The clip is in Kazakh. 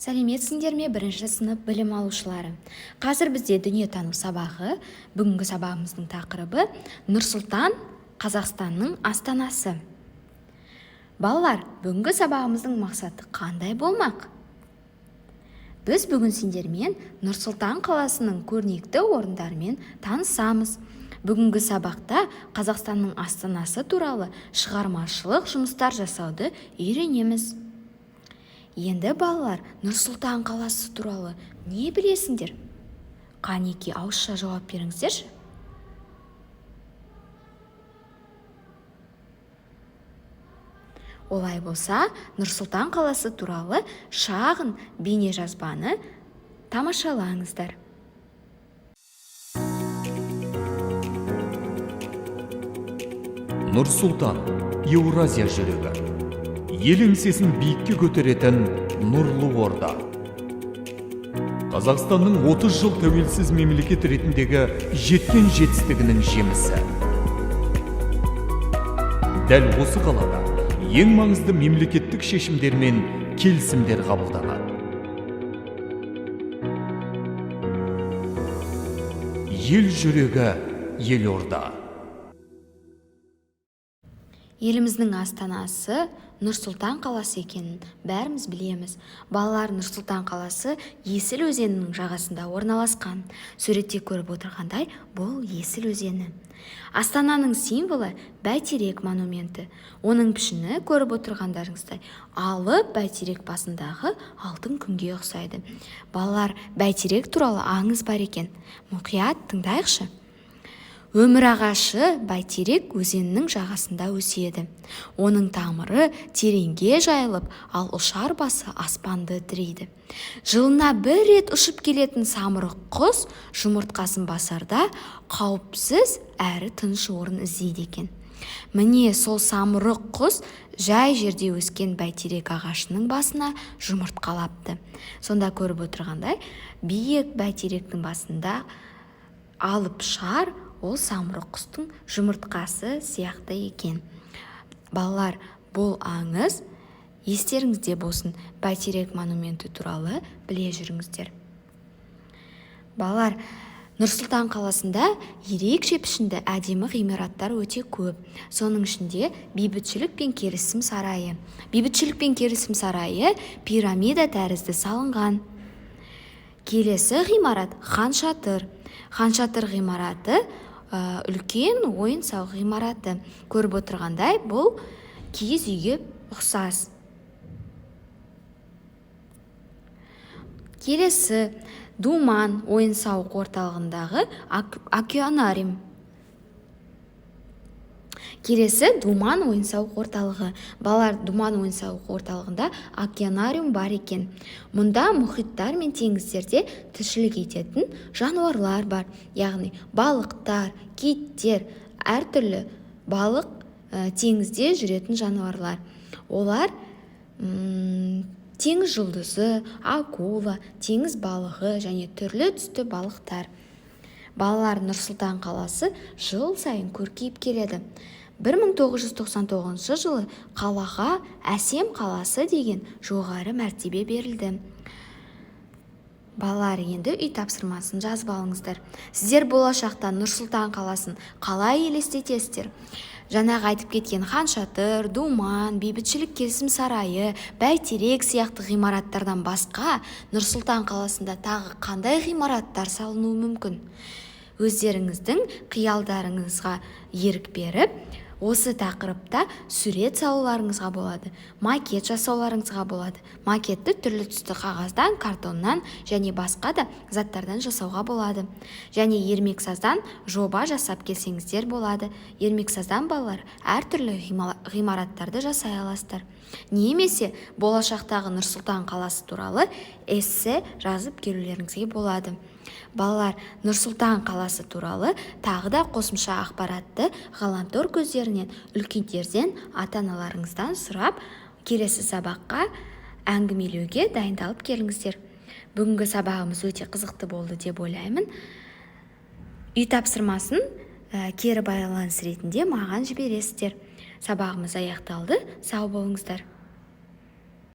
Сәлеметсіңдер ме, бірінші сынып білім алушылары. Қазір бізде дүниетану сабағы. Бүгінгі сабағымыздың тақырыбы Нұр-Сұлтан, Қазақстанның астанасы. Балалар, бүгінгі сабағымыздың мақсаты қандай болмақ? Біз бүгін сендермен Нұр-Сұлтан қаласының көрнекті орындарымен танысамыз. Бүгінгі сабақта Қазақстанның астанасы туралы шығармашылық жұмыстар жасауды үйренеміз. Енді балалар, Нұр-Сұлтан қаласы туралы не білесіңдер? Қанеки ауызша жауап беріңіздерші. Олай болса, Нұр-Сұлтан қаласы туралы шағын бейнежазбаны тамашалаңыздар. Нұр-Сұлтан, Еуразия жүрегі. Ел еңсесін биікке көтеретін нұрлы орда. Қазақстанның 30 жыл тәуелсіз мемлекет ретіндегі жеткен жетістігінің жемісі. Дәл осы қалада ең маңызды мемлекеттік шешімдер мен келісімдер қабылданады. Ел жүрегі, Елорда. Еліміздің астанасы Нұр-Сұлтан қаласы екенін бәріміз білеміз. Балалар, Нұр-Сұлтан қаласы Есіл өзенінің жағасында орналасқан. Суретте көріп отырғандай, бұл Есіл өзені. Астананың символы Бәйтерек монументі. Оның пішіні көріп отырғандарыңыздай алып бәйтерек басындағы алтын күнге ұқсайды. Балалар, Бәйтерек туралы аңыз бар екен. Мұқият тыңдайықшы. Өмір ағашы Бәйтерек өзенінің жағасында өседі. Оның тамыры тереңге жайылып, ал ұшар басы аспанды тірейді. Жылына бір рет ұшып келетін самұрық құс жұмыртқасын басарда қауіпсіз әрі тыныш орын іздейді екен. Міне сол самұрық құс жай жерде өскен Бәйтерек ағашының басына жұмыртқалапты. Сонда көріп отырғандай, биік Бәйтеректің басында алып шар ол самұрық құстың жұмыртқасы сияқты екен. Балалар, бұл аңыз естеріңізде болсын, Бәйтерек монументі туралы біле жүріңіздер. Балалар, Нұр-Сұлтан қаласында ерекше пішінді әдемі ғимараттар өте көп. Соның ішінде бейбітшілік пен келісім сарайы. Бейбітшілік пен келісім сарайы пирамида тәрізді салынған. Келесі ғимарат Хан Шатыр. Хан Шатыр ғимараты үлкен ойын-сауық ғимараты. Көріп отырғандай, бұл киіз үйге ұқсас. Келесі Думан ойын-сауық орталығындағы океанариум. Келесі Думан ойын-сауық орталығы. Балалар, Думан ойын-сауық орталығында океанариум бар екен. Мұнда мұхиттар мен теңіздерде тіршілік ететін жануарлар бар. Яғни балықтар, киттер, әртүрлі балық теңізде жүретін жануарлар. Олар теңіз жұлдызы, акула, теңіз балығы және түрлі түсті балықтар. Балалар, Нұр-Сұлтан қаласы жыл сайын көркейіп келеді. 1999 жылы қалаға әсем қаласы деген жоғары мәртебе берілді. Балалар, енді үй тапсырмасын жазып алыңыздар. Сіздер болашақта Нұр-Сұлтан қаласын қалай елестетесіздер? Жаңағы айтып кеткен Хан Шатыр, Думан, бейбітшілік келісім сарайы, Бәйтерек сияқты ғимараттардан басқа Нұр-Сұлтан қаласында тағы қандай ғимараттар салынуы мүмкін? Өздеріңіздің қиялдарыңызға ерік беріп, осы тақырыпта сурет салуларыңызға болады, макет жасауларыңызға болады. Макетті түрлі түсті қағаздан, картоннан және басқа да заттардан жасауға болады. Және ермексаздан жоба жасап келсеңіздер болады. Ермексаздан балалар әртүрлі ғимараттарды жасай аласыздар. Немесе болашақтағы Нұр-Сұлтан қаласы туралы эссе жазып келулеріңізге болады. Балалар, Нұр-Сұлтан қаласы туралы тағы да қосымша ақпаратты ғаламтор көздерінен, үлкендерден, ата-аналарыңыздан сұрап, келесі сабаққа әңгімелеуге дайындалып келіңіздер. Бүгінгі сабағымыз өте қызықты болды деп ойлаймын. Үй тапсырмасын кері байланыс ретінде маған жібересіздер. Сабағымыз аяқталды. Сау болыңыздар.